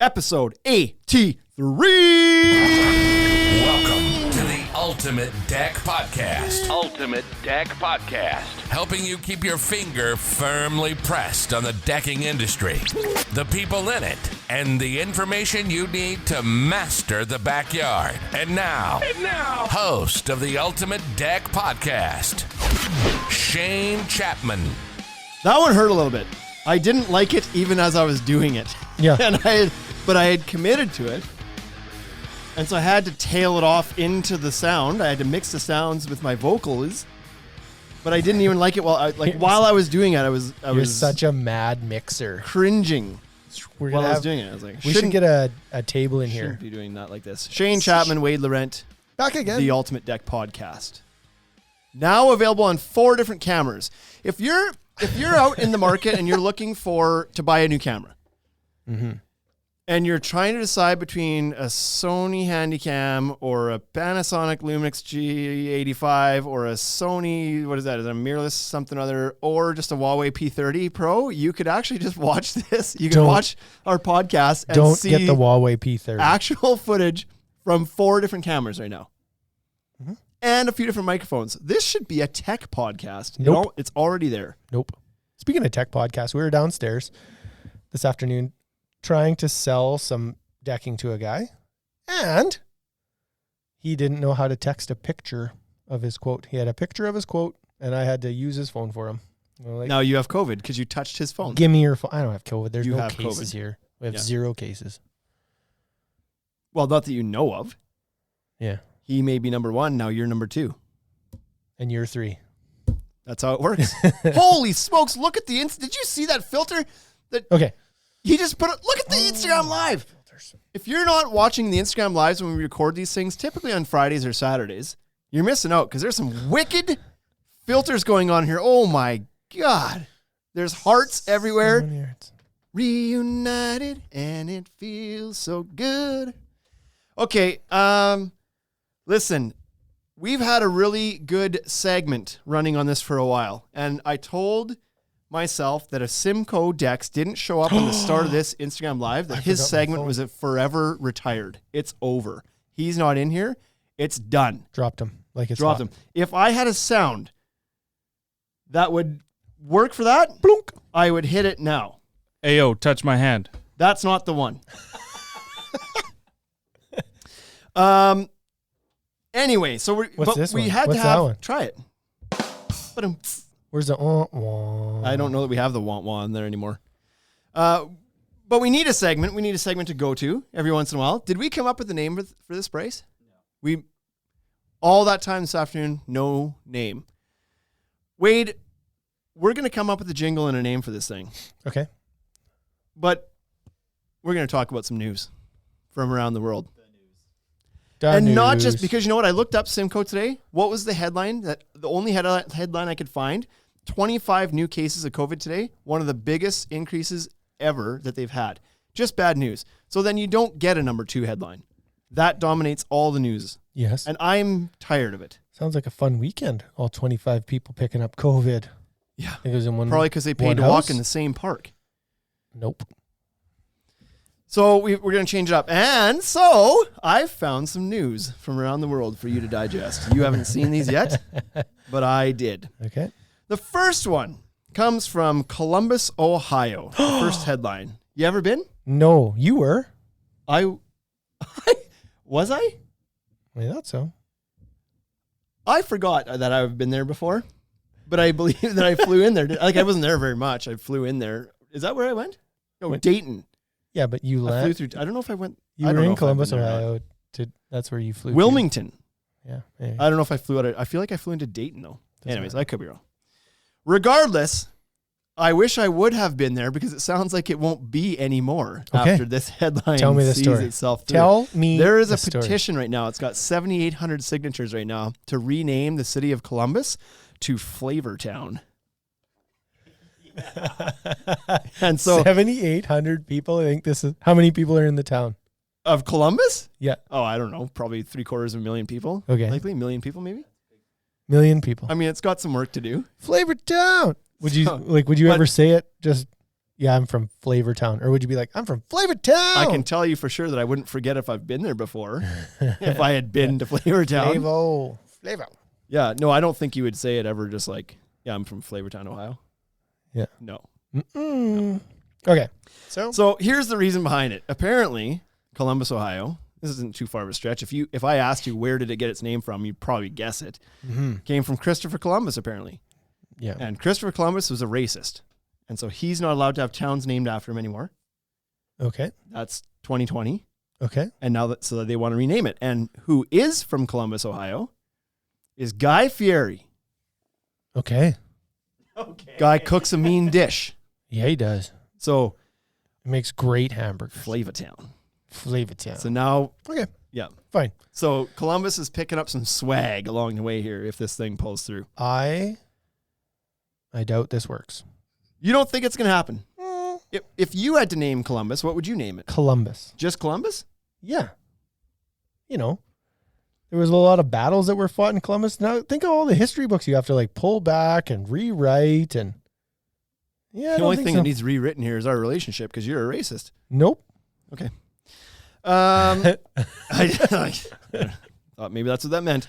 episode 83. Welcome to the Ultimate Deck Podcast. Ultimate Deck Podcast. Helping you keep your finger firmly pressed on the decking industry, the people in it, and the information you need to master the backyard. And now, host of the Ultimate Deck Podcast, Shane Chapman. That one hurt a little bit. I didn't like it even as I was doing it. Yeah. But I had committed to it. And so I had to tail it off into the sound. I had to mix the sounds with my vocals. But I didn't even like it while I was doing it. I was such a mad mixer. cringing We're while gonna I was have, doing it. I was like, we should get a table in shouldn't here. be doing that like this. Shane Chapman, Wade Laurent, Back again. the Ultimate Deck Podcast. Now available on 4 different cameras. If you're out in the market and you're looking to buy a new camera, and you're trying to decide between a Sony Handycam or a Panasonic Lumix G85 or a Sony, what is that? Is it a mirrorless something other, or just a Huawei P30 Pro? You could actually just watch this. You can watch our podcast and Don't see get the Huawei P30. actual footage from 4 different cameras right now. And a few different microphones. This should be a tech podcast. Nope. It's already there. Nope. Speaking of tech podcasts, we were downstairs this afternoon trying to sell some decking to a guy, and he didn't know how to text a picture of his quote. He had a picture of his quote, and I had to use his phone for him. Now you have COVID because you touched his phone. Give me your phone. I don't have COVID. There's You no have cases COVID. here. We have Yeah. 0 cases. Well, not that you know of. Yeah. He may be number 1. Now you're number 2. And you're 3. That's how it works. Holy smokes. Look at the Did you see that filter? Okay. He just put it. Look at the Instagram Live. If you're not watching the Instagram Lives when we record these things, typically on Fridays or Saturdays, you're missing out because there's some wicked filters going on here. Oh my God. There's hearts everywhere. Reunited and it feels so good. Okay. Listen, we've had a really good segment running on this for a while. And I told myself that if Simcoe Dex didn't show up on the start of this Instagram Live, that his segment was forever retired. It's over. He's not in here. It's done. Dropped him. Like it's Dropped hot. him. If I had a sound that would work for that, Blunk. I would hit it now. Ayo, touch my hand. That's not the one. Anyway, so What's this we one? had What's to that have one? try it. Where's the I don't know that we have the wah in there anymore. But we need a segment. We need a segment to go to every once in a while. Did we come up with a name for this, Bryce? No. We all that time this afternoon, no name. Wade, we're going to come up with a jingle and a name for this thing. Okay. But we're going to talk about some news from around the world. Done Not news. just because, you know what, I looked up Simcoe today. What was the headline? The only headline I could find, 25 new cases of COVID today. One of the biggest increases ever that they've had. Just bad news. So then you don't get a number 2 headline. That dominates all the news. Yes. And I'm tired of it. Sounds like a fun weekend. All 25 people picking up COVID. Yeah. I think it was in one. Probably because they paid one to walk house? in the same park. Nope. So we're going to change it up. And so I've found some news from around the world for you to digest. You haven't seen these yet, but I did. Okay. The first one comes from Columbus, Ohio. The first headline. You ever been? No, you were. Was I? I thought so. I forgot that I've been there before, but I believe that I flew in there. Like I wasn't there very much. I flew in there. Is that where I went? No, Wait. Dayton. Yeah, but you I flew left. through. I don't know if I went. You I were don't know in if I've Columbus, been there or not. Ohio. That's where you flew. Wilmington. To. Yeah. Maybe. I don't know if I flew out. I feel like I flew into Dayton though. Doesn't Anyways, matter. I could be wrong. Regardless, I wish I would have been there because it sounds like it won't be anymore Okay. after this headline Tell me the sees story. itself through. Tell me. There is the a story. petition right now. It's got 7,800 signatures right now to rename the city of Columbus to Flavortown. And so 7,800 people. I think this is how many people are in the town. of Columbus? Yeah. Oh, I don't know. Probably 750,000 people. Okay. Likely 1 million people, maybe. Million people. I mean, it's got some work to do. Flavor Town. Would you So, would you but- ever say it? Just Yeah, I'm from Flavortown. Or would you be like, I'm from Flavortown? I can tell you for sure that I wouldn't forget if I've been there before. If I had been to Flavortown. Flavo. Yeah, no, I don't think you would say it ever just like, yeah, I'm from Flavortown, Ohio. Yeah. No. Mm-mm. Okay. So here's the reason behind it. Apparently, Columbus, Ohio, this isn't too far of a stretch. If I asked you where did it get its name from, you'd probably guess it. Mm-hmm. Came from Christopher Columbus, apparently. Yeah. And Christopher Columbus was a racist. And so he's not allowed to have towns named after him anymore. Okay. That's 2020. Okay. And now so they want to rename it. And who is from Columbus, Ohio is Guy Fieri. Okay. Guy cooks a mean dish. Yeah, he does. So It makes great hamburgers. Flavortown. Flavortown. So now, Okay. yeah. Fine. So Columbus is picking up some swag along the way here if this thing pulls through. I doubt this works. You don't think it's going to happen? If you had to name Columbus, what would you name it? Columbus. Just Columbus? Yeah. You know, there was a lot of battles that were fought in Columbus. Now think of all the history books you have to like pull back and rewrite. And yeah, The only thing that needs rewritten here is our relationship because you're a racist. Nope. Okay. I thought maybe that's what that meant.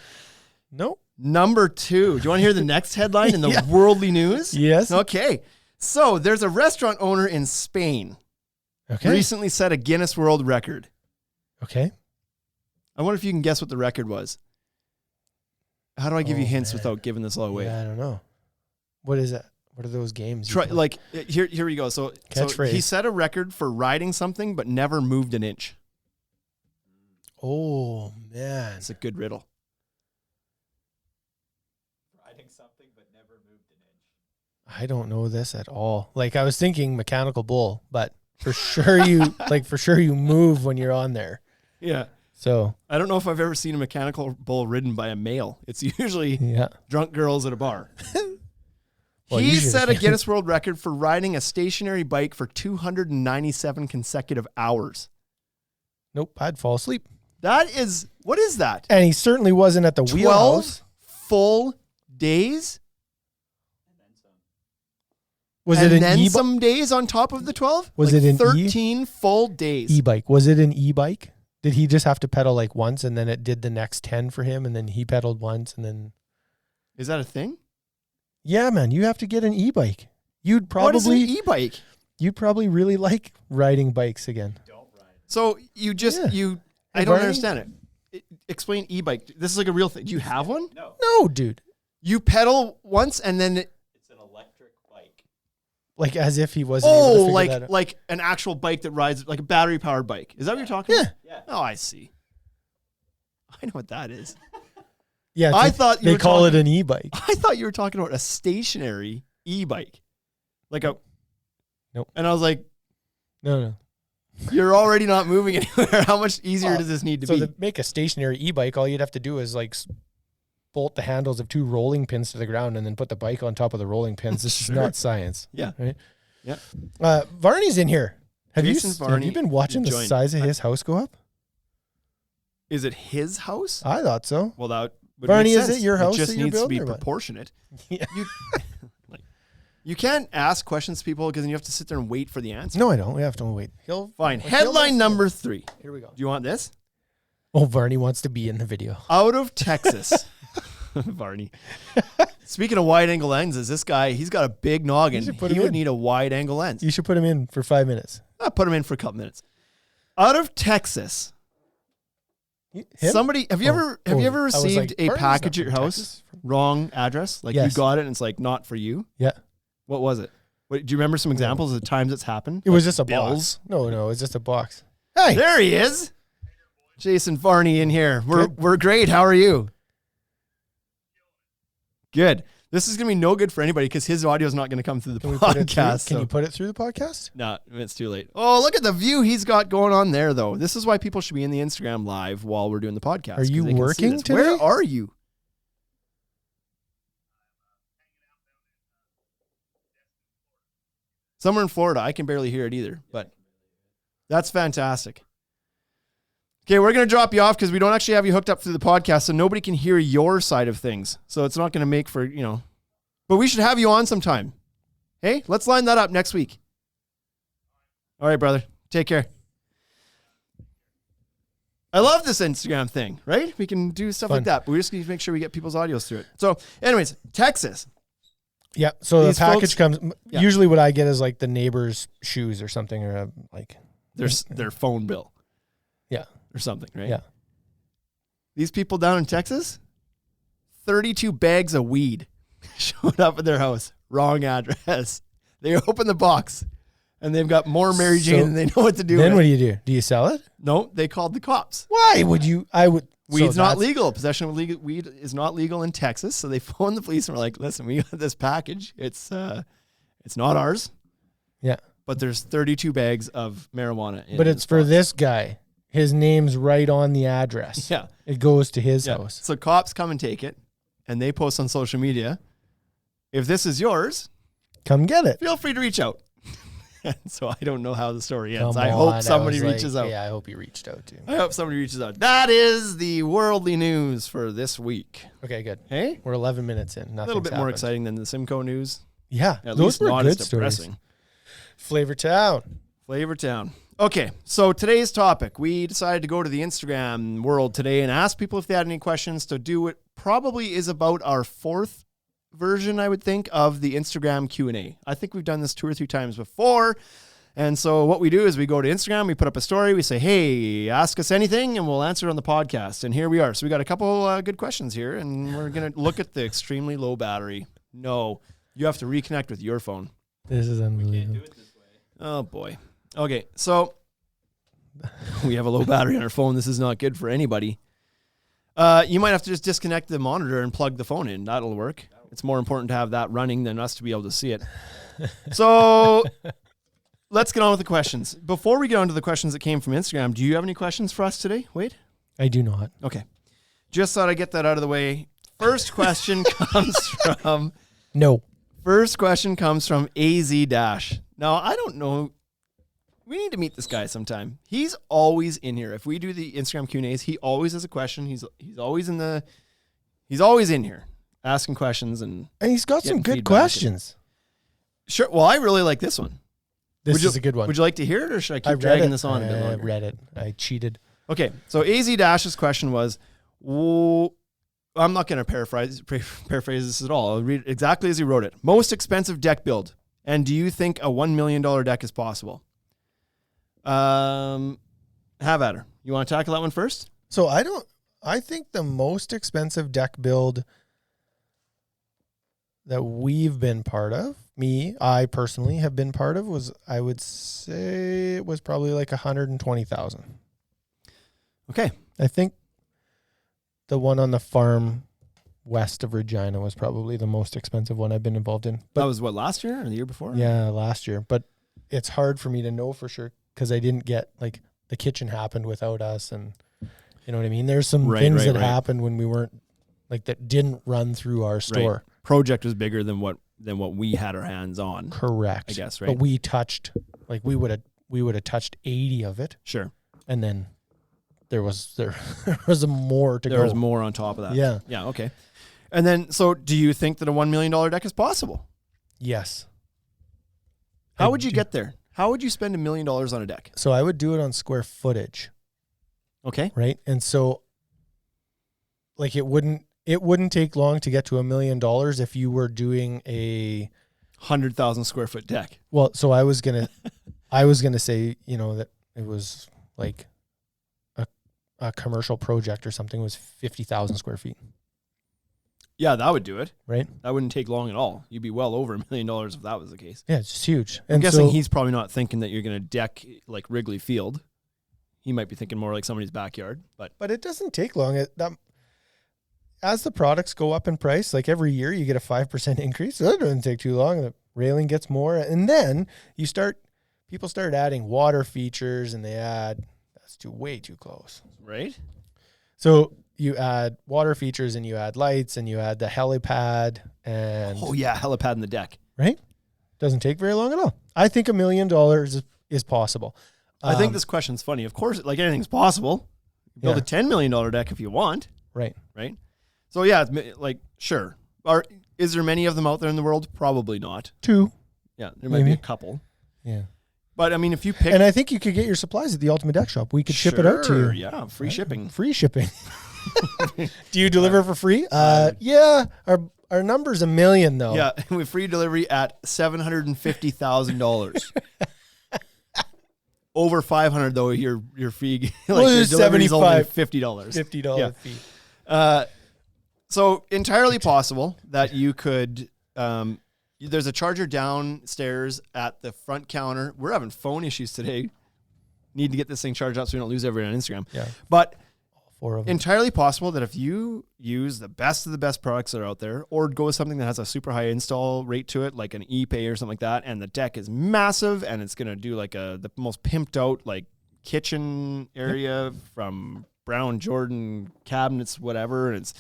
Nope. Number 2. Do you want to hear the next headline in the worldly news? Yes. Okay. So there's a restaurant owner in Spain Okay. recently set a Guinness World Record. Okay. I wonder if you can guess what the record was. How do I give you hints without giving this all away? Yeah, I don't know. What is that? What are those games? you Try, play? like here we go. So Catchphrase. he set a record for riding something but never moved an inch. Oh man. It's a good riddle. I don't know this at all. Like I was thinking mechanical bull, but for sure you move when you're on there. Yeah. So I don't know if I've ever seen a mechanical bull ridden by a male. It's usually yeah. drunk girls at a bar. Well, He usually- set a Guinness World Record for riding a stationary bike for 297 consecutive hours. Nope, I'd fall asleep. What is that? And he certainly wasn't at the 12 wheelhouse. full days? Was and it an then e-bike? some days on top of the 12? Was it an 13 full days? E-bike? Was it an e-bike? Did he just have to pedal like once and then it did the next 10 for him and then he pedaled once and then... Is that a thing? Yeah, man, you have to get an e-bike. You'd What is an probably e-bike? you'd probably really like riding bikes again. So you just, Yeah. I Hey, don't Barney? understand it. Explain e-bike. This is like a real thing. Do you have one? No, dude. You pedal once and then, Like as if he wasn't able to figure that out. like an actual bike that rides, like a battery powered bike. Is that what you're talking about? Yeah. Oh, I see. I know what that is. Yeah, I thought you they were call talking- it an e-bike. I thought you were talking about a stationary e-bike. Like a... Nope. And I was like, No. you're already not moving anywhere. How much easier does this need to So be? to make a stationary e-bike, all you'd have to do is like bolt the handles of 2 rolling pins to the ground and then put the bike on top of the rolling pins. This is not science. Yeah. Right? Yeah. Varney's in here. Have Jason you Varney been watching the joined. size of his house go up? Is it his house? I thought so. Well, that would Varney, make is sense. it your house It just that you're needs to be building or what? proportionate. Yeah. You can't ask questions to people because then you have to sit there and wait for the answer. No, I don't. We have to wait. Fine. he'll Headline listen. number 3. Here we go. Do you want this? Oh, Varney wants to be in the video. Out of Texas. Varney. Speaking of wide angle lenses, this guy, he's got a big noggin. should put He him would in. need a wide angle lens. You should put him in for 5 minutes. I'll put him in for a couple minutes. Out of Texas. Him? Somebody, have you ever I was received like, a Varney's package not at your from house? Texas. Wrong address? Like Yes. you got it and it's like not for you? Yeah. What was it? What, do you remember some examples of the times it's happened? It was Like just a bills? box. No, it was just a box. Hey. There he is. Jason Varney in here. We're great. How are you? Good. This is going to be no good for anybody because his audio is not going to come through the Can we put it through? podcast. Can you put it through the podcast? No, it's too late. Oh, look at the view he's got going on there, though. This is why people should be in the Instagram live while we're doing the podcast. Are you 'cause they can see working this. today? Where are you? Somewhere in Florida. I can barely hear it either, but that's fantastic. Okay, we're going to drop you off because we don't actually have you hooked up through the podcast, so nobody can hear your side of things. So it's not going to make for, but we should have you on sometime. Hey, let's line that up next week. All right, brother. Take care. I love this Instagram thing, right? We can do stuff like Fun. that, but we just need to make sure we get people's audios through it. So, anyways, Texas. Yeah. So These the package folks- comes. Yeah. Usually, what I get is like the neighbor's shoes or something, or like. Their phone bill Yeah. or something, right? Yeah. These people down in Texas, 32 bags of weed showed up at their house. Wrong address. They open the box, and they've got more Mary Jane So than they know what to do Then with. what do you do? Do you sell it? No, they called the cops. Why would you? I would. Weed's so not that's- legal. Possession of legal weed is not legal in Texas. So they phoned the police and were like, "Listen, we got this package. It's not ours, Yeah. but there's 32 bags of marijuana in But this it's for box." this guy. His name's right on the address. Yeah. It goes to his Yeah. house. So cops come and take it, and they post on social media. If this is yours, Come get it. feel free to reach out. And so I don't know how the story ends. Come I on, hope somebody was like, reaches out. Yeah, I hope he reached out too. I hope somebody reaches out. That is the worldly news for this week. Okay, good. Hey, We're 11 minutes in. a little bit more exciting than the Simcoe news. Yeah, At those least were not good as stories. depressing. Flavor Town. Flavor Town. Okay, so today's topic, we decided to go to the Instagram world today and ask people if they had any questions to do it. Probably is about our fourth version, I would think, of the Instagram Q&A. I think we've done this 2 or 3 times before. And so what we do is we go to Instagram, we put up a story, we say, hey, ask us anything, and we'll answer it on the podcast. And here we are. So we got a couple good questions here, and we're going to look at the extremely low battery. No, you have to reconnect with your phone. This is unbelievable. Oh, boy. Okay, so we have a low battery on our phone. This is not good for anybody. You might have to just disconnect the monitor and plug the phone in. That'll work. It's more important to have that running than us to be able to see it. So let's get on with the questions. Before we get on to the questions that came from Instagram, do you have any questions for us today? Wade? I do not. Okay. Just thought I'd get that out of the way. First question comes from... No. First question comes from AZ Dash. Now, I don't know. We need to meet this guy sometime. He's always in here. If we do the Instagram Q&As, he always has a question. He's always in here asking questions and And he's got some Getting good feedback questions. sure. Well, I really like this one. This is a good one. Would you like to hear it, or should I I keep read dragging it. this on a bit I longer? read it. I cheated. Okay, so AZ Dash's question was, I'm not going to paraphrase this at all. I'll read it exactly as he wrote it. Most expensive deck build, and do you think a $1 million deck is possible? Have at her. You want to tackle that one first? So I think the most expensive deck build that we've been part of, I personally have been part of, was, I would say it was probably like 120,000. Okay. I think the one on the farm west of Regina was probably the most expensive one I've been involved in. That But was what, last year or the year before? yeah, last year. But it's hard for me to know for sure because I didn't get, like, the kitchen happened without us, and you know what I mean? There's some things that happened when we weren't, like, that didn't run through our store. Project was bigger than what we had our hands on. Correct. I guess, right? But we touched, like, we would have touched 80 of it, Sure. and then there was more to go. There was more on top of that. Yeah. Yeah, okay. And then, so do you think that a $1 million deck is possible? Yes. How I would you do. get there? How would you spend $1 million on a deck? So I would do it on square footage, Okay. right? And so, like, it wouldn't take long to get to $1 million if you were doing a 100,000 square foot deck. well. So I was gonna say, you know, that it was like a commercial project or something was 50,000 square feet, Yeah, that would do it. right? That wouldn't take long at all. You'd be well over $1 million if that was the case. Yeah, it's just huge. I'm And guessing so, he's probably not thinking that you're going to deck like Wrigley Field. He might be thinking more like somebody's backyard. But but it doesn't take long. As the products go up in price, like every year you get a 5% increase. So that doesn't take too long. The railing gets more, and then people start adding water features, and that's way too close. right? So you add water features, and you add lights, and you add the helipad, and Oh yeah, helipad in the deck. right, doesn't take very long at all. I think $1 million is possible. I think this question's funny. Of course, like anything's possible. Build Yeah. a $10 million deck if you want, right. right? So yeah, it's like sure. Is there many of them out there in the world? Probably not. 2. Yeah, there might be a Maybe. couple. Yeah. But I mean, if you pick, And I think you could get your supplies at the Ultimate Deck Shop. We could ship it out to you. Yeah, free shipping. Free shipping. Do you deliver for free? Yeah. Our number's $1 million though. Yeah, with free delivery at $750,000. Over 500 though, your fee. Well, your it's delivery's only $75. $50. $50 Yeah. fee. So entirely possible that you could. There's a charger downstairs at the front counter. We're having phone issues today. Need to get this thing charged up so we don't lose everyone on Instagram. Yeah. But 4 of them. entirely possible that if you use the best of the best products that are out there, or go with something that has a super high install rate to it, like an ePay or something like that, and the deck is massive and it's going to do like the most pimped out like kitchen area from Brown Jordan cabinets, whatever, and it's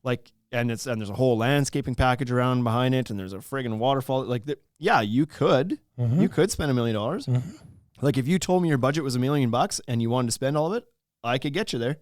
like. And there's a whole landscaping package around behind it, and there's a friggin' waterfall. Like, yeah, you could spend $1 million. Like, if you told me your budget was $1 million and you wanted to spend all of it, I could get you there.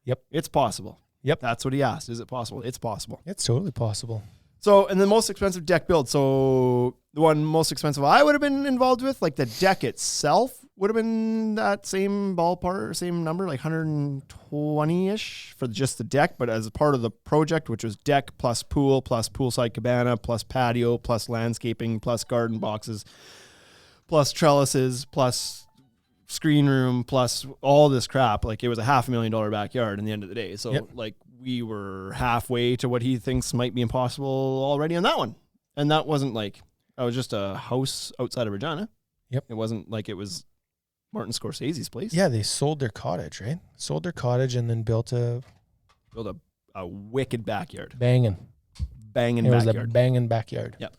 Yep. It's possible. Yep. That's what he asked. Is it possible? It's possible. It's totally possible. So, and the most expensive deck build. So, the one most expensive I would have been involved with, like the deck itself, would have been that same ballpark, same number, like 120-ish for just the deck. But as a part of the project, which was deck plus poolside cabana, plus patio, plus landscaping, plus garden boxes, plus trellises, plus screen room, plus all this crap, like it was a $500,000 backyard in the end of the day. So like we were halfway to what he thinks might be impossible already on that one. And that wasn't like, that was just a house outside of Regina. Yep. It wasn't like it was Martin Scorsese's place. Yeah, they sold their cottage, right? Sold their cottage and then built a wicked backyard. banging. Banging It was backyard. a banging backyard. Yep.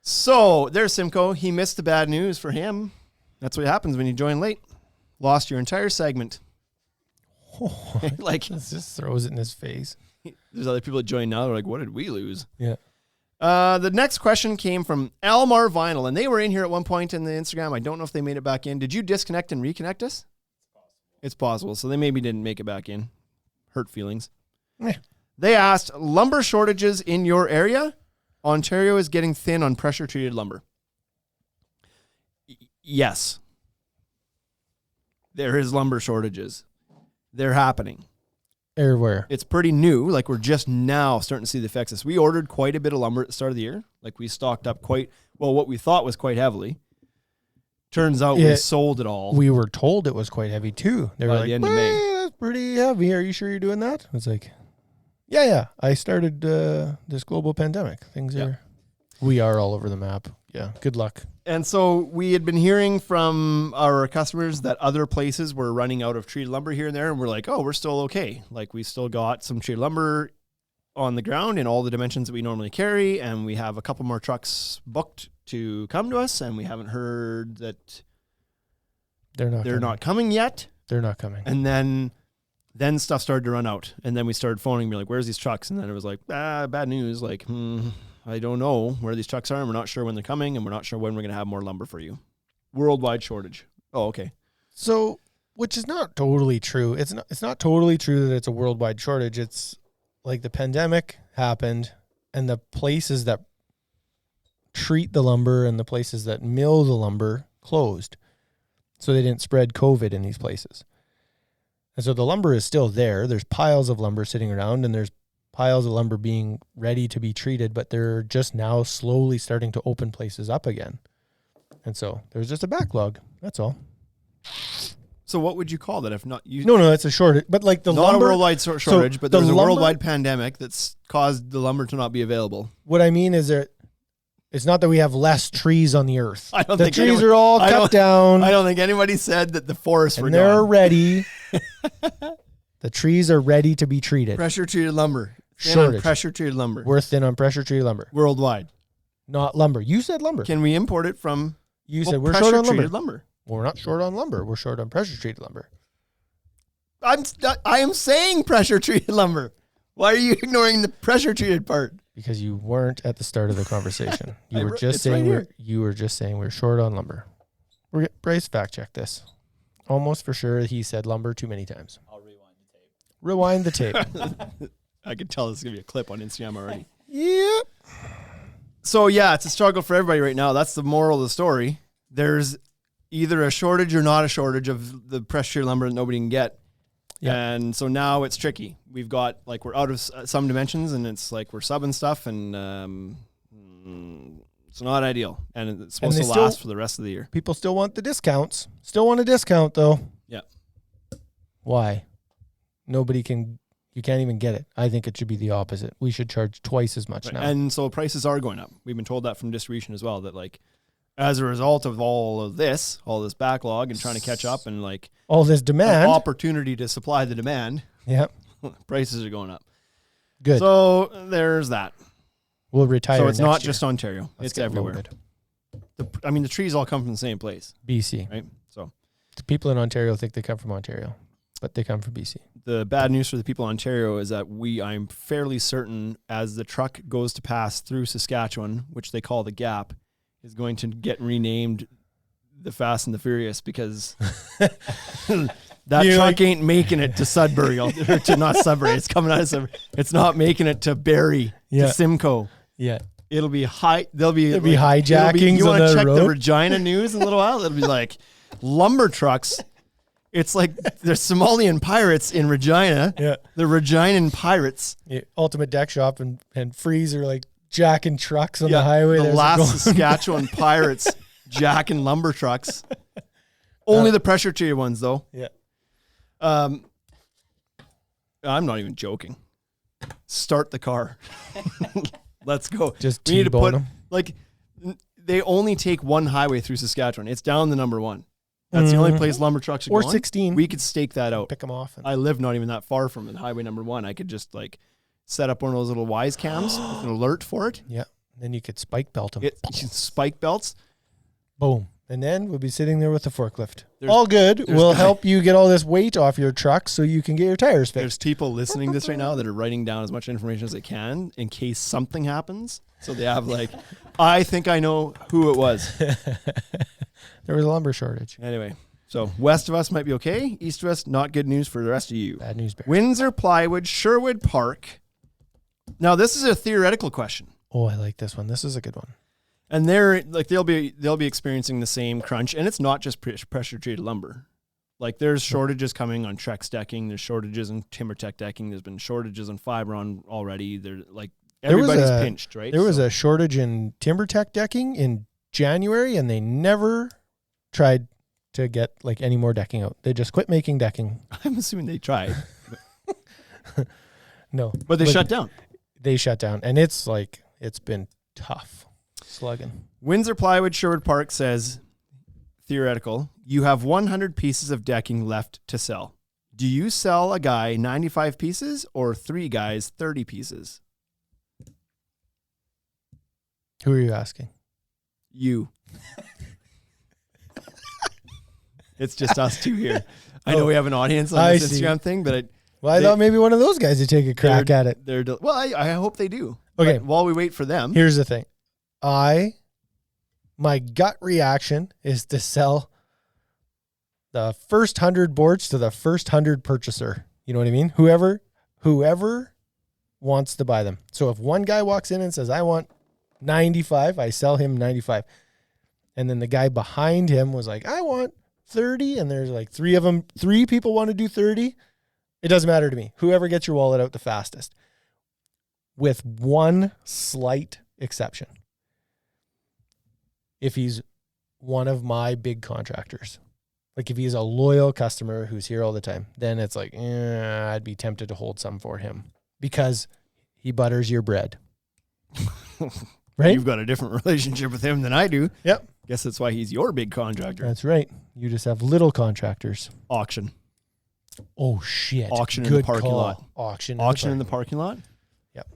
So there's Simcoe. He missed the bad news for him. That's what happens when you join late. Lost your entire segment. Like, It just throws it in his face. there's other people that join now. They're like, what did we lose? Yeah. The next question came from Elmar Vinyl, and they were in here at one point in the Instagram. I don't know if they made it back in. Did you disconnect and reconnect us? It's possible. So they maybe didn't make it back in. Hurt feelings. Yeah. They asked, lumber shortages in your area? Ontario is getting thin on pressure-treated lumber. Yes. There is lumber shortages. They're happening. Everywhere. It's pretty new. Like, we're just now starting to see the effects of this. We ordered quite a bit of lumber at the start of the year. Like, we stocked up what we thought was quite heavily. Turns out we sold it all. We were told it was quite heavy too. They were By like, the end of May. That's pretty heavy. Are you sure you're doing that? I was like, yeah. I started this global pandemic. We are all over the map. Yeah. Good luck. And so we had been hearing from our customers that other places were running out of treated lumber here and there. And we're like, oh, we're still okay. Like, we still got some treated lumber on the ground in all the dimensions that we normally carry. And we have a couple more trucks booked to come to us. And we haven't heard that They're not coming yet. They're not coming. And then stuff started to run out. And then we started phoning me like, where's these trucks? And then it was like, bad news. Like, I don't know where these trucks are, and we're not sure when they're coming, and we're not sure when we're going to have more lumber for you. Worldwide shortage. Oh, okay. So, which is not totally true. It's not totally true that it's a worldwide shortage. It's like the pandemic happened, and the places that treat the lumber and the places that mill the lumber closed. So they didn't spread COVID in these places. And so the lumber is still there. There's piles of lumber sitting around, and there's piles of lumber being ready to be treated, but they're just now slowly starting to open places up again. And so there's just a backlog. That's all. So what would you call that if not you? No, that's a shortage. But like the not lumber, a worldwide shortage, but the there's a lumber, worldwide pandemic that's caused the lumber to not be available. What I mean is it's not that we have less trees on the earth. I don't the think trees anyone, are all cut down. I don't think anybody said that the forests were and they're gone. ready. The trees are ready to be treated. Pressure treated lumber. Shortage. Pressure treated lumber. We're thin on pressure treated lumber. Worldwide. Not lumber. You said lumber. Can we import it from? You said we're short on lumber. lumber. Well, we're not short on lumber. We're short on pressure treated lumber. I am saying pressure treated lumber. Why are you ignoring the pressure treated part? Because you weren't at the start of the conversation. You were it's just saying right you were just saying we're short on lumber. Bryce fact check this. Almost for sure he said lumber too many times. I'll rewind the tape. I could tell this is going to be a clip on Instagram already. Yep. So, yeah, it's a struggle for everybody right now. That's the moral of the story. There's either a shortage or not a shortage of the pressure lumber that nobody can get. Yeah. And so now it's tricky. We've got, like, we're out of some dimensions, and it's like we're subbing stuff, and it's not ideal. And it's supposed to last for the rest of the year. People still want the discounts. Still want a discount, though. Yeah. Why? You can't even get it. I think it should be the opposite. We should charge twice as much now. And so prices are going up. We've been told that from distribution as well, that, like, as a result of all this backlog and trying to catch up and, like, all this an demand. opportunity to supply the demand, Yep. prices are going up. Good. So there's that. We'll retire. So it's next not year. just Ontario. Let's it's get everywhere. loaded. The trees all come from the same place, BC. right? So The people in Ontario think they come from Ontario, but they come from BC. the bad news for the people in Ontario is that I'm fairly certain, as the truck goes to pass through Saskatchewan, which they call the Gap, is going to get renamed the Fast and the Furious, because that truck ain't making it to Sudbury, or to not Sudbury. It's coming out of Sudbury. It's not making it to Barrie, Yeah. to Simcoe. Yeah. It'll be there'll be hijackings you on want to the check the road? Regina news in a little while? It'll be like lumber trucks. It's like the Somalian pirates in Regina. Yeah. The Reginan pirates. Yeah. Ultimate Deck Shop and Freeze are like jacking trucks on the highway. The There's last going- Saskatchewan pirates jacking lumber trucks. Only the pressure treated ones, though. Yeah. I'm not even joking. Start the car. Let's go. Just we need to T-bone put 'em. like they only take one highway through Saskatchewan. It's down the number one. That's the only place lumber trucks are Or going. 16. We could stake that out. Pick them off. And I live not even that far from it. Highway number one. I could just like set up one of those little Wise cams with an alert for it. yeah. Then you could spike belt them. It spike belts. Boom. And then we'll be sitting there with the forklift. There's- all good. there's We'll guy- help you get all this weight off your truck so you can get your tires There's fixed. people listening to this right now that are writing down as much information as they can in case something happens. So they have like, I think I know who it was. There was a lumber shortage. Anyway, so west of us might be okay. East of us, not good news for the rest of you. Bad news bears. Windsor, Plywood, Sherwood Park. Now this is a theoretical question, Oh, I like this one. This is a good one. and they'll be experiencing the same crunch, and it's not just pressure treated lumber. Like there's shortages coming on Trex decking. There's shortages in TimberTech decking. There's been shortages on Fibron already. They're like everybody's pinched, right? There was So- a shortage in TimberTech decking in January, and they never tried to get like any more decking out. They just quit making decking. I'm assuming they tried, No, but they shut down. They shut down, and it's been tough slugging. Windsor Plywood Sherwood Park says, theoretical, you have 100 pieces of decking left to sell. Do you sell a guy 95 pieces or 3 guys 30 pieces? Who are you asking? You. It's just us two here. I know we have an audience on I this see. Instagram thing, but Well, I thought maybe one of those guys would take a crack at it. Well, I hope they do. Okay. But while we wait for them, Here's the thing. My gut reaction is to sell the first 100 boards to the first 100 purchaser. You know what I mean? Whoever wants to buy them. So if one guy walks in and says, I want 95, I sell him 95. And then the guy behind him was like, I want 30. And there's like 3 people want to do 30. It doesn't matter to me. Whoever gets your wallet out the fastest. With one slight exception. If he's one of my big contractors, like if he's a loyal customer who's here all the time, then it's like, I'd be tempted to hold some for him because he butters your bread. Right? you've got a different relationship with him than I do. Yep. Guess that's why he's your big contractor. That's right. You just have little contractors. Auction. Oh, shit. Auction in the parking call. lot. Auction In the parking lot? Yep.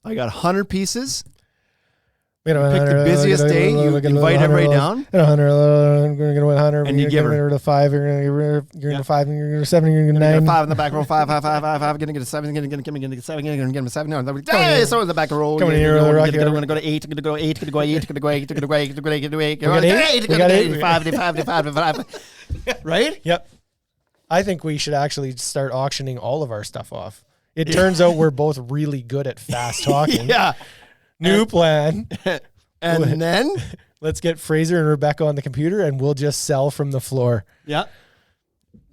I got 100 pieces. Pick Pick the busiest day. You invite everybody down. 100, we're going to get 100. And we're you gonna give get her. rid of 5. You're going to get 5. You're going to get 7. You're going to Gonna get get 9. 5 in the back row. 5. Gonna get a 7. Gonna get a 7. Gonna get a 7. No, hey, so in the back row. Coming in here, Gonna go to 8. Gonna go 8. Gonna go 8. Gonna go 8. Gonna go 8. Gonna go 8. Gonna go 8. We got 8? We got 8? 5. Right? Yep. I think we should actually start auctioning all of our stuff off. It turns out we're both really good at fast talking. Yeah. New plan. And then Let's get Fraser and Rebecca on the computer and we'll just sell from the floor. Yeah.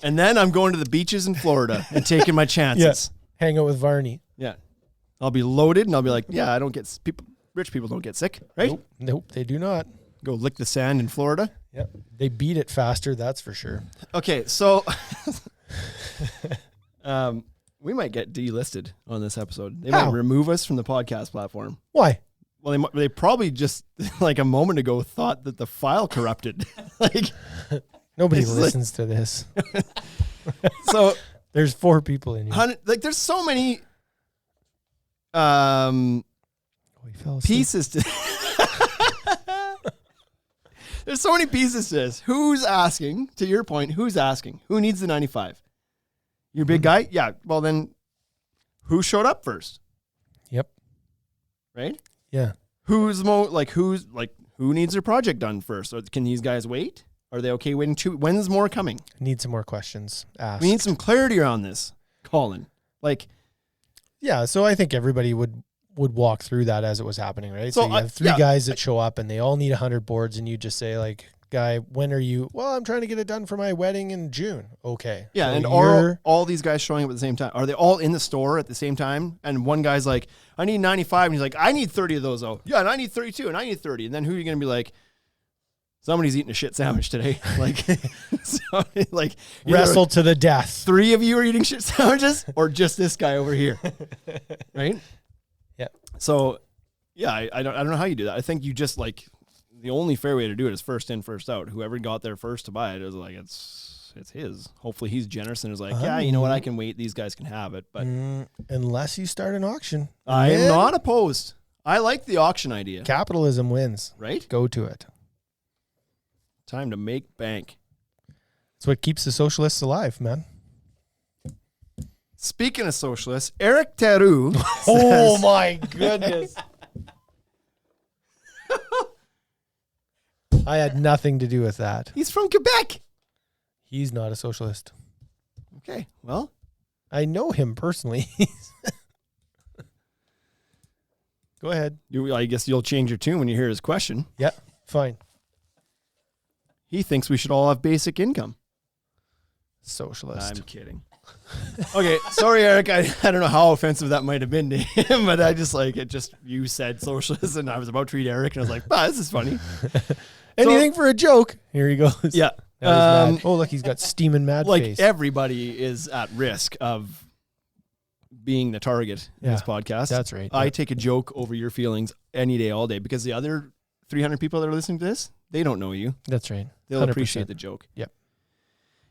And then I'm going to the beaches in Florida and taking my chances. Hang out with Varney. Yeah. I'll be loaded and I'll be like, yeah, I don't get people. Rich people don't get sick, right? Nope, they do not. Go lick the sand in Florida. Yep. They beat it faster, that's for sure. Okay, so we might get delisted on this episode. They might remove us from the podcast platform. Why? Well, they probably just like a moment ago thought that the file corrupted. Like nobody listens to this. So there's 4 people in here. Like there's so many pieces to there's so many pieces to this. Who's asking? To your point, who's asking? Who needs the 95? Your big guy? Yeah. Well, then who showed up first? Yep. Right? Yeah. Who needs their project done first? Or can these guys wait? Are they okay waiting when's more coming? Need some more questions asked. We need some clarity around this, Colin. Like, yeah, so I think everybody would walk through that as it was happening, right? So So you have 3 guys that show up and they all need 100 boards and you just say like, guy, when are you? Well, I'm trying to get it done for my wedding in June. Okay. yeah, So and are all these guys showing up at the same time? Are they all in the store at the same time? And one guy's like, I need 95. And he's like, I need 30 of those though. Yeah, and I need 32 and I need 30. And then who are you going to be like, somebody's eating a shit sandwich today? Like, so, like wrestle to the death. 3 of you are eating shit sandwiches or just this guy over here? Right? Yeah. So, yeah, I don't know how you do that. I think you just like the only fair way to do it is first in, first out. Whoever got there first to buy it is like it's his. Hopefully he's generous and is like, yeah, you know what, I can wait. These guys can have it. But unless you start an auction, I am not opposed. I like the auction idea. Capitalism wins. Right? Go to it. Time to make bank. It's what keeps the socialists alive, man. Speaking of socialists, Eric Theroux Oh my goodness. I had nothing to do with that. he's from Quebec. He's not a socialist. Okay, well, I know him personally. Go ahead. I guess you'll change your tune when you hear his question. Yeah, fine. He thinks we should all have basic income. Socialist. I'm kidding. Okay, sorry, Eric. I don't know how offensive that might have been to him, but I just you said socialist, and I was about to read Eric, and I was like, this is funny. Anything for a joke. Here he goes. Yeah. Now he's mad. Oh, look, he's got steaming mad Like face. everybody is at risk of being the target in this podcast. That's right. I Yeah. take a joke over your feelings any day, all day, because the other 300 people that are listening to this, they don't know you. That's right. They'll 100%. appreciate the joke. Yep.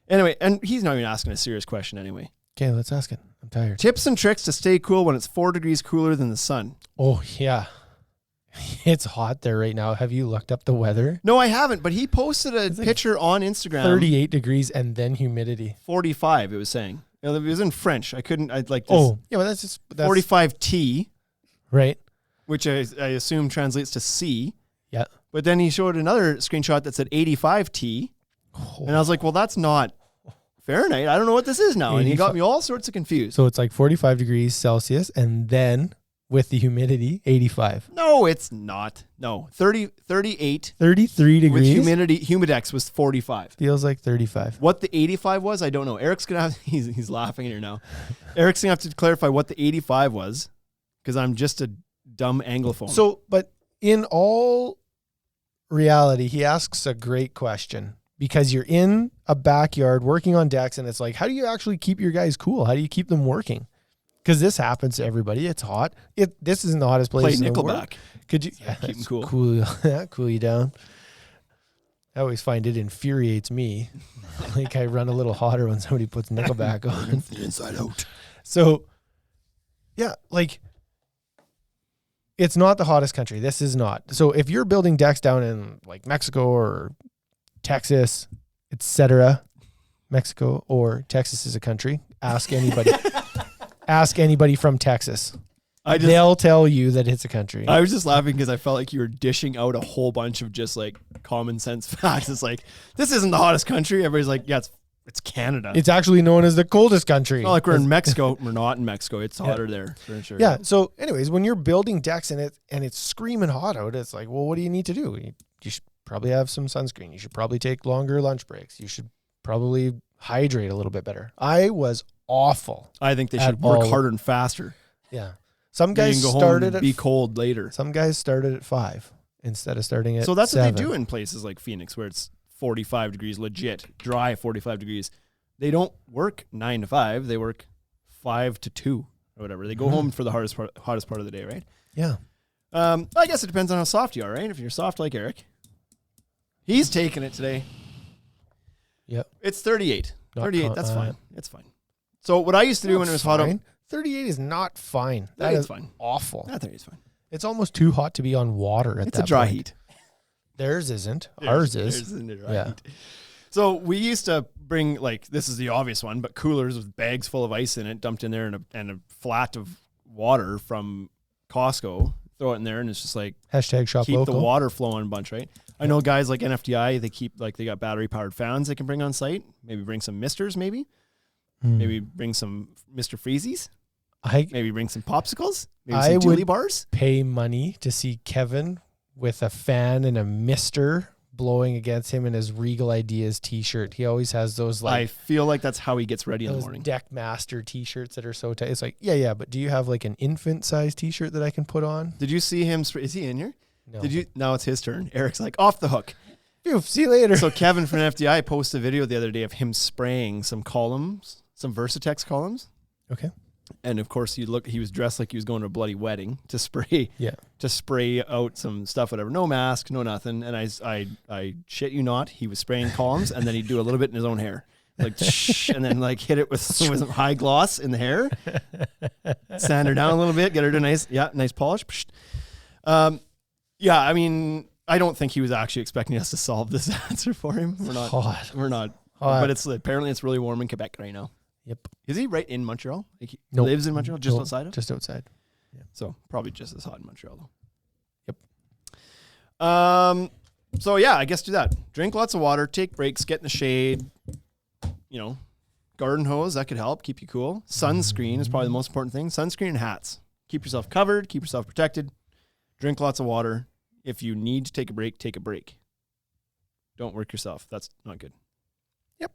Anyway, and he's not even asking a serious question anyway. Okay, let's ask it. I'm tired. Tips and tricks to stay cool when it's 4 degrees cooler than the sun. Oh, yeah. It's hot there right now. Have you looked up the weather? No, I haven't, but he posted a picture on Instagram. 38 degrees and then humidity. 45, it was saying. It was in French. I'd like this. Oh, yeah, well, that's 45 T, right. which I assume translates to C. Yeah. But then he showed another screenshot that said 85 T. Oh. And I was like, well, that's not Fahrenheit. I don't know what this is now. And he got 85. me all sorts of confused. So it's like 45 degrees Celsius and then with the humidity, 85. No, it's not. No, 38 33 with degrees. humidity. Humidex was 45. Feels like 35. What the 85 was, I don't know. Eric's going to have, he's laughing here now. Eric's going to have to clarify what the 85 was because I'm just a dumb Anglophone. So, but in all reality, he asks a great question because you're in a backyard working on decks and it's like, how do you actually keep your guys cool? How do you keep them working? Because this happens to everybody. It's hot. This isn't the hottest place play in the world. Nickelback. Could you keep 'em cool. Cool you down? I always find it infuriates me. Like I run a little hotter when somebody puts Nickelback on. The inside out. So, yeah, like it's not the hottest country. This is not. So if you're building decks down in like Mexico or Texas, etc., Mexico or Texas is a country. Ask anybody. Ask anybody from Texas. They'll tell you that it's a country. I was just laughing because I felt like you were dishing out a whole bunch of just like common sense facts. It's like, this isn't the hottest country. Everybody's like, yeah, it's Canada. It's actually known as the coldest country. Not like we're in Mexico. We're not in Mexico. It's hotter there for sure. Yeah. So anyways, when you're building decks and it's screaming hot out, it's like, well, what do you need to do? You You should probably have some sunscreen. You should probably take longer lunch breaks. You should probably hydrate a little bit better. I was awful. I think they At should work all. harder and faster. Yeah. Some Then you guys can go home started and at be cold later. Some guys started at 5 instead of starting at So that's 7. what they do in places like Phoenix, where it's 45 degrees, legit dry 45 degrees. They don't work 9 to 5. They work 5 to 2 or whatever. They go home for the hottest part of the day, right? Yeah. I guess it depends on how soft you are, right? If you're soft like Eric, he's taking it today. Yep. It's 38. Not 38. That's fine. It's fine. So what I used to do when it was hot out, Fine. 38 is not fine. That 38 is is fine. awful. I think it's fine. It's almost too hot to be on water at It's that a dry point. heat. Theirs isn't. Ours is. Theirs isn't a dry Yeah. heat. So we used to bring, like, this is the obvious one, but coolers with bags full of ice in it, dumped in there, and a flat of water from Costco. Throw it in there, and it's just like Hashtag shop keep local. the water flowing a bunch, right? I know guys like NFDI, they got battery powered fans they can bring on site. Maybe bring some misters, maybe bring some Mr. Freezies, I maybe bring some popsicles, maybe I some Julie would- bars. pay money to see Kevin with a fan and a mister blowing against him in his Regal Ideas t-shirt. He always has those I like feel like that's how he gets ready in the those morning. Deck Master t-shirts that are so tight. It's like, yeah, but do you have like an infant size t-shirt that I can put on? Did you see him? Is he in here? No. Did you? Now it's his turn. Eric's like off the hook. Phew, see you later. So Kevin from FDI posted a video the other day of him spraying some columns, some Versatex columns. Okay. And of course, he was dressed like he was going to a bloody wedding to spray out some stuff, whatever. No mask, no nothing. And I shit you not, he was spraying columns, and then he'd do a little bit in his own hair, like and then like hit it with some high gloss in the hair, sand her down a little bit, get her to nice polish. Yeah, I mean, I don't think he was actually expecting us to solve this answer for him. We're not. Hot. We're not. Hot. But it's apparently it's really warm in Quebec right now. Yep. Is he right in Montreal? Like he Nope. lives in Montreal, just Nope, outside of? Just outside. So probably just as hot in Montreal though. Yep. So yeah, I guess do that. Drink lots of water, take breaks, get in the shade. You know, garden hose, that could help keep you cool. Sunscreen is probably the most important thing. Sunscreen and hats. Keep yourself covered, keep yourself protected. Drink lots of water. If you need to take a break, take a break. Don't work yourself. That's not good. Yep.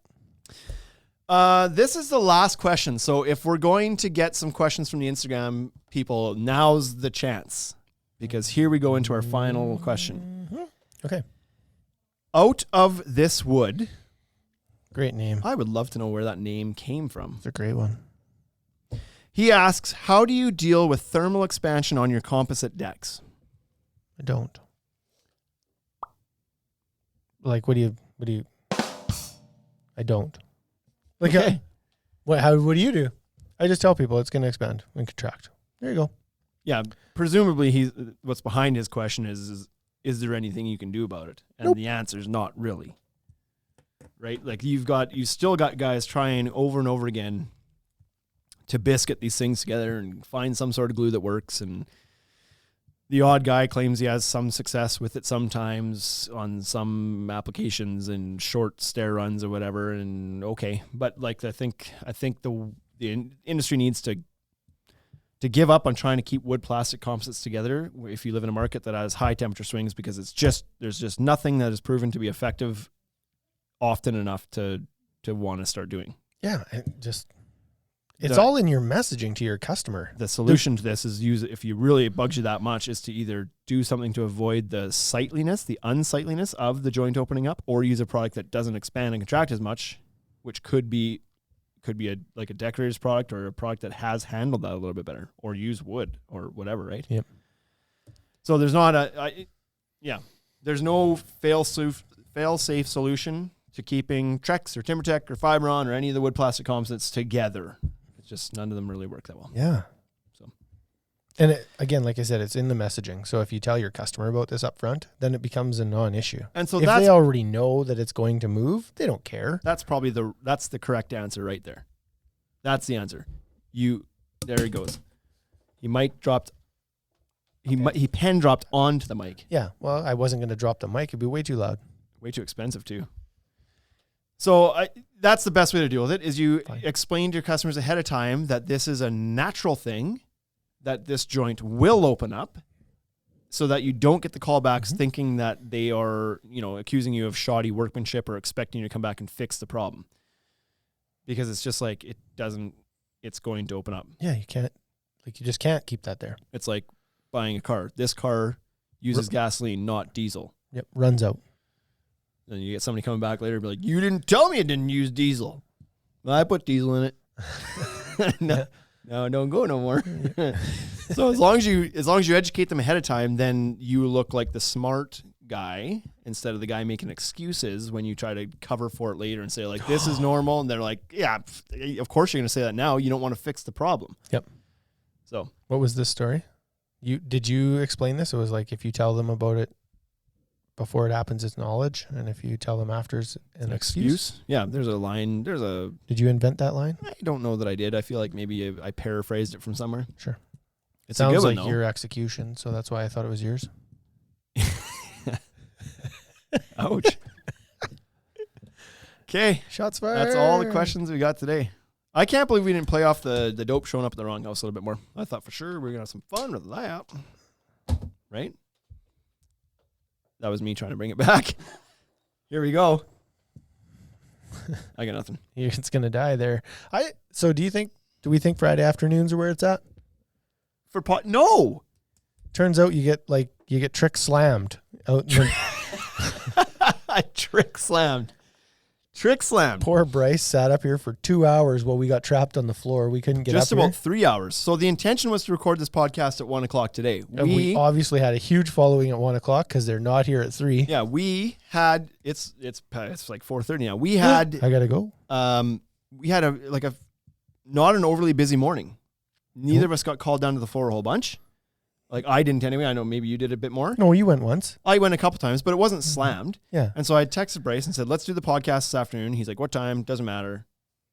This is the last question. So if we're going to get some questions from the Instagram people, now's the chance. Because here we go into our final question. Okay. Out of this wood. Great name. I would love to know where that name came from. It's a great one. He asks, how do you deal with thermal expansion on your composite decks? I don't. Like, what do you? I don't. Like, Okay. what do you do? I just tell people it's going to expand and contract. There you go. Yeah, presumably what's behind his question is there anything you can do about it? And the answer is not really. Right? Like you still got guys trying over and over again to biscuit these things together and find some sort of glue that works, and the odd guy claims he has some success with it sometimes on some applications and short stair runs or whatever, and okay. But like I think the industry needs to give up on trying to keep wood plastic composites together if you live in a market that has high temperature swings, because there's just nothing that is proven to be effective often enough to want to start doing. Yeah, it's all in your messaging to your customer. The solution to this is if you really it bugs you that much, is to either do something to avoid the unsightliness of the joint opening up, or use a product that doesn't expand and contract as much, which could be a decorator's product or a product that has handled that a little bit better, or use wood or whatever, right? Yep. So there's not there's no fail-safe solution to keeping Trex or TimberTech or Fibron or any of the wood plastic composites together. It's just none of them really work that well. Yeah. So, and again, like I said, it's in the messaging. So if you tell your customer about this up front, then it becomes a non-issue. and so If that's they already know that it's going to move, they don't care. that's probably that's the correct answer right there. That's the answer. There he goes. He pen dropped onto the mic. Yeah. Well, I wasn't going to drop the mic. It'd be way too loud. Way too expensive too. So that's the best way to deal with it, is you Fine. explain to your customers ahead of time that this is a natural thing, that this joint will open up, so that you don't get the callbacks thinking that they are, accusing you of shoddy workmanship or expecting you to come back and fix the problem. Because it's just like, it's going to open up. Yeah, you can't, you just can't keep that there. It's like buying a car. This car uses gasoline, not diesel. Yep, runs out. Then you get somebody coming back later and be like, you didn't tell me it didn't use diesel. Well, I put diesel in it. No, don't go no more. So as long as you educate them ahead of time, then you look like the smart guy instead of the guy making excuses when you try to cover for it later and say like, this is normal. And they're like, yeah, of course you're going to say that now. You don't want to fix the problem. Yep. So what was this story? Did you explain this? It was like, if you tell them about it before it happens, it's knowledge. And if you tell them after, it's an excuse. Yeah. There's a line. Did you invent that line? I don't know that I did. I feel like maybe I paraphrased it from somewhere. Sure. It sounds like your execution. So that's why I thought it was yours. Ouch. Okay. Shots fired. That's all the questions we got today. I can't believe we didn't play off the dope showing up at the wrong house a little bit more. I thought for sure we were going to have some fun with that. Right? That was me trying to bring it back. Here we go. I got nothing. It's going to die there. So do we think Friday afternoons are where it's at? For pot? No. Turns out you get trick slammed out. Trick slammed. Poor Bryce sat up here for 2 hours while we got trapped on the floor. We couldn't get just up about here. 3 hours. So the intention was to record this podcast at 1:00 today. We obviously had a huge following at 1:00 because they're not here at 3. Yeah, we had it's like 4:30 now. We had I gotta go. We had a not an overly busy morning. Neither of us got called down to the floor a whole bunch. Like I didn't anyway. I know maybe you did a bit more. No, you went once. I went a couple times, but it wasn't slammed. Yeah. And so I texted Bryce and said, let's do the podcast this afternoon. He's like, what time? Doesn't matter.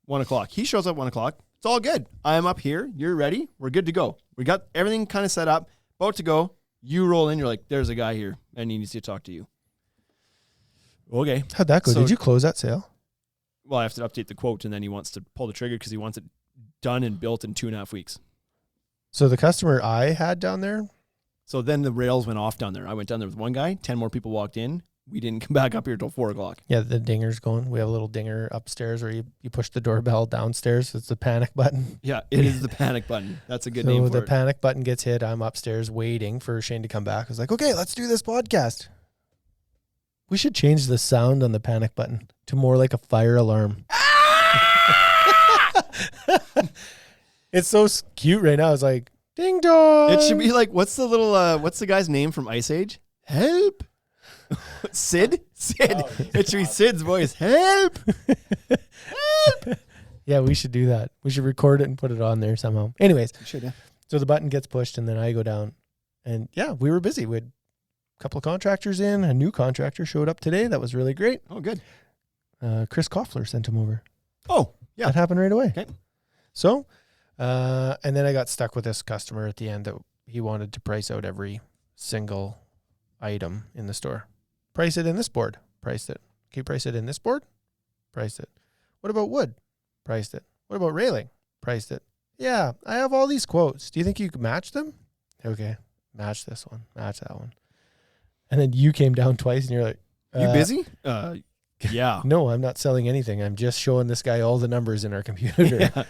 1:00. He shows up 1:00. It's all good. I'm up here. You're ready. We're good to go. We got everything kind of set up. About to go. You roll in. You're like, there's a guy here and he needs to talk to you. Okay. How'd that go? Did you close that sale? Well, I have to update the quote and then he wants to pull the trigger because he wants it done and built in 2.5 weeks. So the customer I had down there. So then the rails went off down there. I went down there with one guy. 10 more people walked in. We didn't come back up here till 4:00. Yeah, the dinger's going. We have a little dinger upstairs where you push the doorbell downstairs. It's the panic button. Yeah, it is the panic button. That's a good name for it. So the panic button gets hit. I'm upstairs waiting for Shane to come back. I was like, okay, let's do this podcast. We should change the sound on the panic button to more like a fire alarm. It's so cute right now. It's like, ding dong. It should be like, what's the guy's name from Ice Age? Help. Sid? Oh, it should be Sid's voice. Help. Help. Yeah, we should do that. We should record it and put it on there somehow. Anyways, should, yeah. So the button gets pushed and then I go down. And yeah, we were busy. We had a couple of contractors in. A new contractor showed up today. That was really great. Oh, good. Chris Koffler sent him over. Oh, yeah. That happened right away. Okay. So, and then I got stuck with this customer at the end that he wanted to price out every single item in the store. Price it in this board. Priced it. Can you price it in this board? Priced it. What about wood? Priced it. What about railing? Priced it. Yeah, I have all these quotes. Do you think you could match them? Okay, match this one. Match that one. And then you came down twice and you're like, you busy? Yeah. No, I'm not selling anything. I'm just showing this guy all the numbers in our computer. Yeah.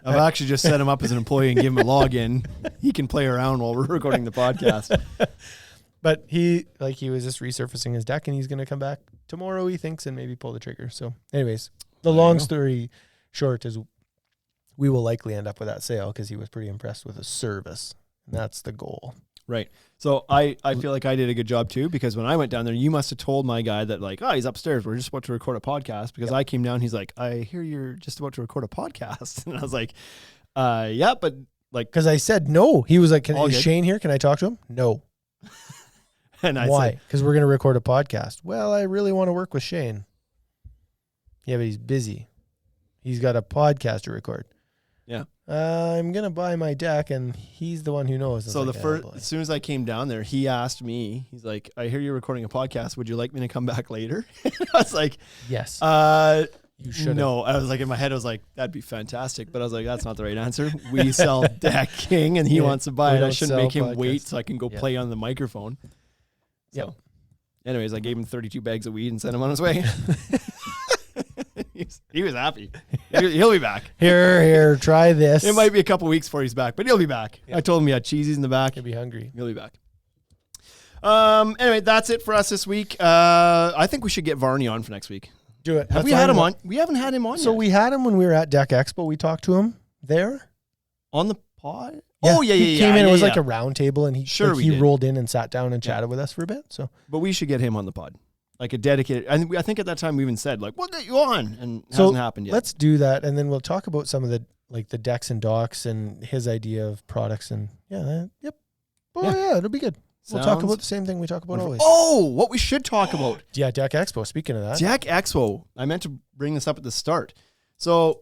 I've actually just set him up as an employee and give him a login. He can play around while we're recording the podcast. But he was just resurfacing his deck and he's going to come back tomorrow, he thinks, and maybe pull the trigger. So anyways, the long story short is we will likely end up with that sale because he was pretty impressed with the service. And that's the goal. Right. So I feel like I did a good job too, because when I went down there, you must have told my guy that like, oh, he's upstairs. We're just about to record a podcast, because I came down. He's like, I hear you're just about to record a podcast. And I was like, yeah, but like, because I said no. He was like, is Shane here? Can I talk to him? No. And I Why? Because we're going to record a podcast. Well, I really want to work with Shane. Yeah, but he's busy. He's got a podcast to record. Yeah. I'm going to buy my deck, and he's the one who knows. So as soon as I came down there, he asked me, he's like, I hear you're recording a podcast. Would you like me to come back later? I was like, yes. You should. No, I was like, in my head, I was like, that'd be fantastic. But I was like, that's not the right answer. We sell Dak King and he wants to buy we it. I don't shouldn't sell make him podcasts. wait so I can go Yeah. play on the microphone. So, Yep. anyways, I gave him 32 bags of weed and sent him on his way. He was happy. He'll be back. Here, try this. It might be a couple weeks before he's back, but he'll be back. I told him he had cheesies in the back. He'll be hungry. He'll be back. Anyway, that's it for us this week. I think we should get Varney on for next week. Do it. Have we had him on? We haven't had him on So yet. we had him when we were at Deck Expo. We talked to him there. On the pod? Yeah, Oh, yeah. He came in. Yeah, It was yeah. like a round table, and he Sure we he did. rolled in and sat down and chatted with us for a bit. So But we should get him on the pod. Like a dedicated. I think at that time we even said, like, we'll get you on. And it So hasn't happened yet. let's do that, and then we'll talk about some of the the decks and docks and his idea of products and yep. Oh yeah, it'll be good. We'll talk Sounds about the same thing we talk about always. Oh, what we should talk about. Yeah, Deck Expo. Speaking of that, Deck Expo. I meant to bring this up at the start. So,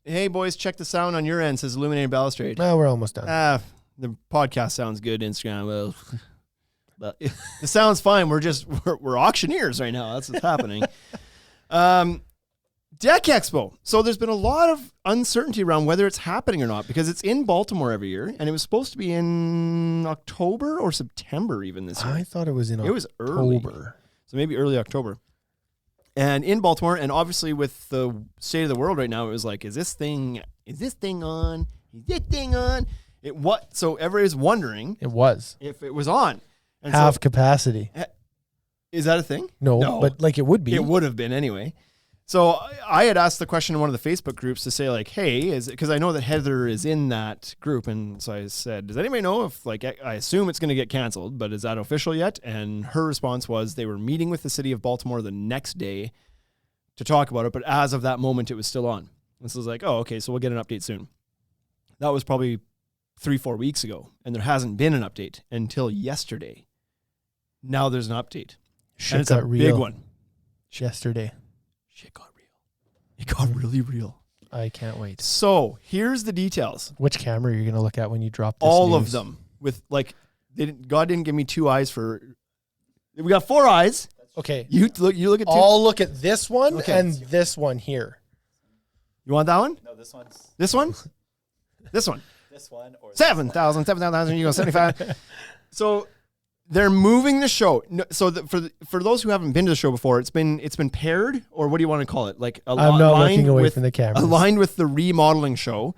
hey, boys, check the sound on your end, says Illuminated Balustrade. no, we're almost done. The podcast sounds good. Instagram, well, but it sounds fine. We're auctioneers right now. That's what's happening. Deck Expo. So there's been a lot of uncertainty around whether it's happening or not because it's in Baltimore every year, and it was supposed to be in October or September even this year. I thought it was in It was early. October. So maybe early October. And in Baltimore, and obviously with the state of the world right now, it was like, is this thing on? Is this thing on? So everybody's wondering It was if it was on. And half so, capacity. is that a thing? No, but like it would be. It would have been anyway. So I had asked the question in one of the Facebook groups to say like, hey, is it, because I know that Heather is in that group. And so I said, does anybody know if, like, I assume it's going to get canceled, but is that official yet? And her response was they were meeting with the city of Baltimore the next day to talk about it. But as of that moment, it was still on. And so I was like, oh, okay, so we'll get an update soon. That was probably 3-4 weeks ago. And there hasn't been an update until yesterday. Now there's an update. Shit And it's a got real big one. yesterday. Shit got real. It got really real. I can't wait. So here's the details. Which camera are you going to look at when you drop this All news? of them with like, God didn't give me 2 eyes for. We got 4 eyes. Okay. You look at 2. I'll look at this one Okay. and this one here. You want that one? No, this one's This one? This one. this one or 7,000. You go 75. So they're moving the show. No, so for those who haven't been to the show before, it's been paired, or what do you want to call it? Like I'm not aligned looking away with- from the camera. aligned with the remodeling show.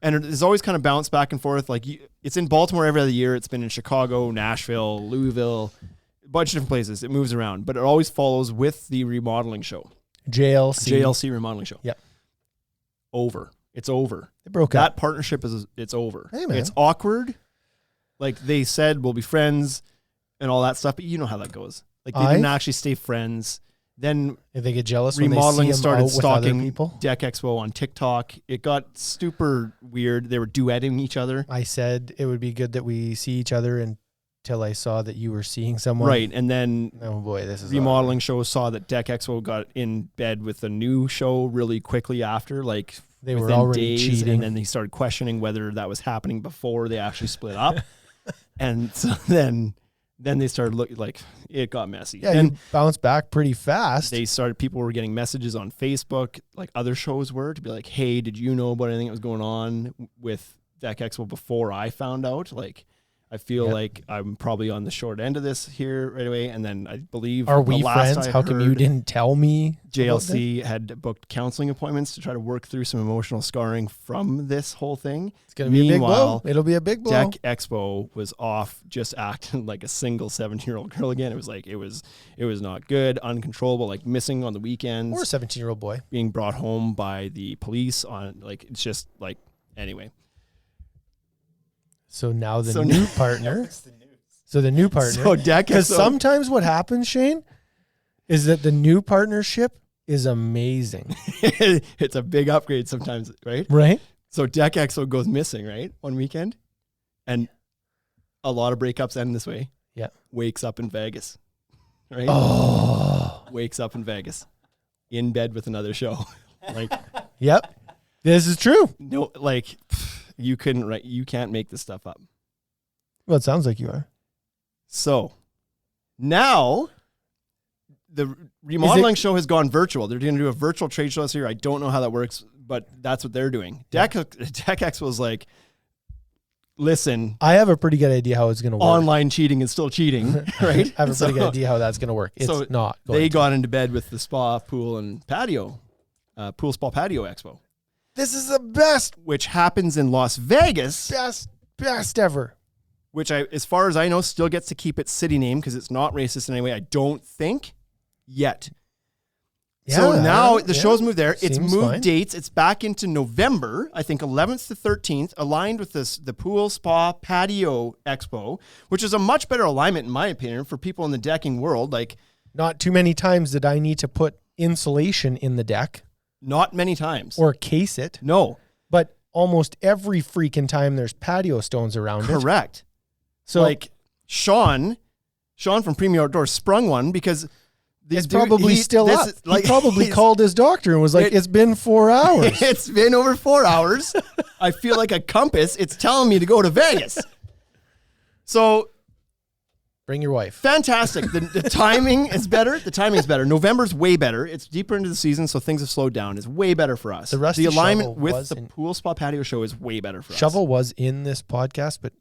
And it's always kind of bounced back and forth. Like it's in Baltimore every other year. It's been in Chicago, Nashville, Louisville, a bunch of different places. It moves around, but it always follows with the remodeling show. JLC remodeling show. Yep. Over. It's over. It broke That up. partnership it's over. Hey, man. It's awkward. Like they said, we'll be friends and all that stuff, but you know how that goes. Like they didn't actually stay friends. Then If they get jealous when remodeling they see him started out with other stalking people. Deck Expo on TikTok. It got super weird. They were duetting each other. I said it would be good that we see each other until I saw that you were seeing someone. Right. And then Oh boy, this is remodeling show saw that Deck Expo got in bed with the new show really quickly after, like They were within already days, cheating. and then they started questioning whether that was happening before they actually split up. And so then they started looking like it got messy. Yeah, and you bounced back pretty fast. people were getting messages on Facebook, like other shows were, to be like, hey, did you know about anything that was going on with Deck Expo before I found out? Like, I feel like I'm probably on the short end of this here right away. And then I believe Are the we last friends? I How come you heard, didn't tell me? about this? JLC had booked counseling appointments to try to work through some emotional scarring from this whole thing. It's gonna be a big blow. Meanwhile, It'll be a big blow. Deck Expo was off, just acting like a single 17-year-old girl again. It was like it was not good, uncontrollable, like missing on the weekends, Or a 17-year-old boy. being brought home by the police on like it's just like anyway. So now the So new now- partner. So the new partner. So Deck Because Expo, sometimes what happens, Shane, is that the new partnership is amazing, it's a big upgrade sometimes, right? right? So Deck Expo goes missing, right? One weekend, and a lot of breakups end this way. Yeah. Wakes up in Vegas, right? Oh, Wakes up in Vegas, in bed with another show. Like yep. This is true. no, like you can't make this stuff up. Well, it sounds like you are. So now the remodeling show has gone virtual. They're going to do a virtual trade show this year. I don't know how that works, but that's what they're doing. Deck Expo is like, listen, I have a pretty good idea how it's going to work. Online cheating is still cheating, right? I have a pretty good idea how that's going to work. It's not going They to. got into bed with the spa, pool, and patio, pool, spa, patio expo, This is the best, which happens in Las Vegas, best ever. which as far as I know, still gets to keep its city name because it's not racist in any way. I don't think yet. So now the show's moved there. It's Seems moved fine. dates. It's back into November, I think 11th to 13th, aligned with the pool, spa, patio expo, which is a much better alignment, in my opinion, for people in the decking world. Like, Not too many times did I need to put insulation in the deck not many times. or case it, No, but almost every freaking time there's patio stones around it. correct. So like Sean from Premier Outdoors sprung one because it's probably still up. He probably he's- called his doctor and was like, it's been 4 hours. It's been over 4 hours. I feel like a compass. It's telling me to go to Vegas. So Bring your wife. fantastic. The timing is better. The timing is better. November's way better. It's deeper into the season, so things have slowed down. It's way better for us. The Rusty alignment Shovel with was the in- pool spa patio show is way better for us. Shovel was in this podcast, but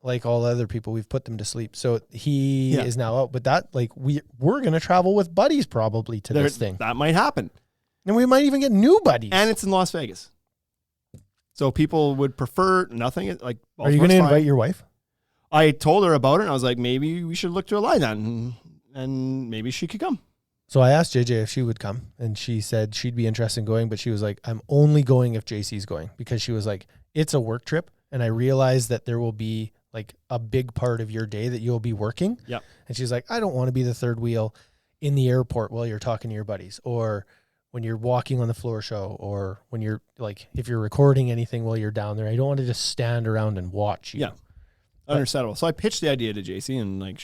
like all other people, we've put them to sleep. So he Yeah. is now out. But that, like, we're going to travel with buddies probably to this thing. That might happen. And we might even get new buddies. And it's in Las Vegas. So people would prefer nothing. Like, Are you going to Baltimore's fine. invite your wife? I told her about it, and I was like, maybe we should look to align that, and maybe she could come. So I asked JJ if she would come, and she said she'd be interested in going, but she was like, I'm only going if JC's going, because she was like, it's a work trip, and I realize that there will be like a big part of your day that you'll be working. Yep. And she's like, I don't want to be the third wheel in the airport while you're talking to your buddies, or when you're walking on the floor show, or when you're like, if you're recording anything while you're down there. I don't want to just stand around and watch you. Yeah. Understandable. So I pitched the idea to JC, and like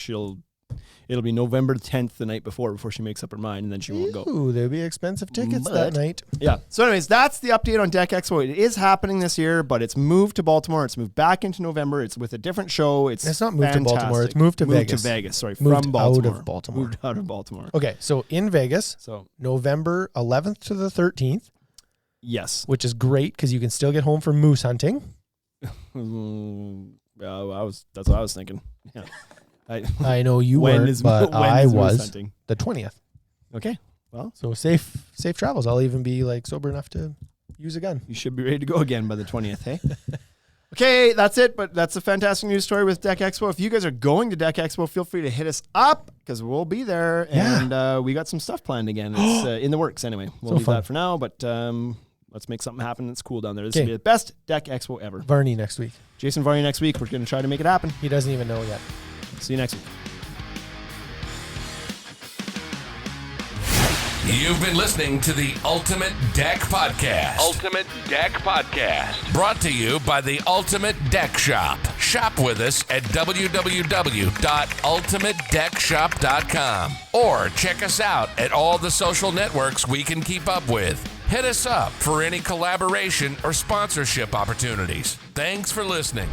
it'll be November 10th, the night before she makes up her mind, and then she won't go. Ooh, there'll be expensive tickets But- that night. Yeah. So anyways, that's the update on Deck Expo. It is happening this year, but it's moved to Baltimore. It's moved back into November. It's with a different show. It's It's not moved to Baltimore. fantastic. It's moved to Moved Vegas. to Vegas. Sorry, Moved from out of Baltimore. Baltimore. Moved out of Baltimore. Okay, so in Vegas, So November 11th to the 13th, yes. which is great because you can still get home from moose hunting. That's what I was thinking. Yeah. I know you When weren't, is- but when I is moose was hunting? the 20th. Okay. Well, So safe travels. I'll even be like sober enough to use a gun. you should be ready to go again by the 20th, hey? Okay, that's it. But that's a fantastic news story with Deck Expo. If you guys are going to Deck Expo, feel free to hit us up because we'll be there. Yeah. And we got some stuff planned again. It's in the works anyway. We'll So leave fun. that for now, but let's make something happen that's cool down there. This will Okay. be the best Deck Expo ever. Varney next week. Jason Varney next week. We're going to try to make it happen. He doesn't even know yet. See you next week. You've been listening to the Ultimate Deck Podcast. Ultimate Deck Podcast. Brought to you by the Ultimate Deck Shop. Shop with us at www.ultimatedeckshop.com or check us out at all the social networks we can keep up with. Hit us up for any collaboration or sponsorship opportunities. Thanks for listening.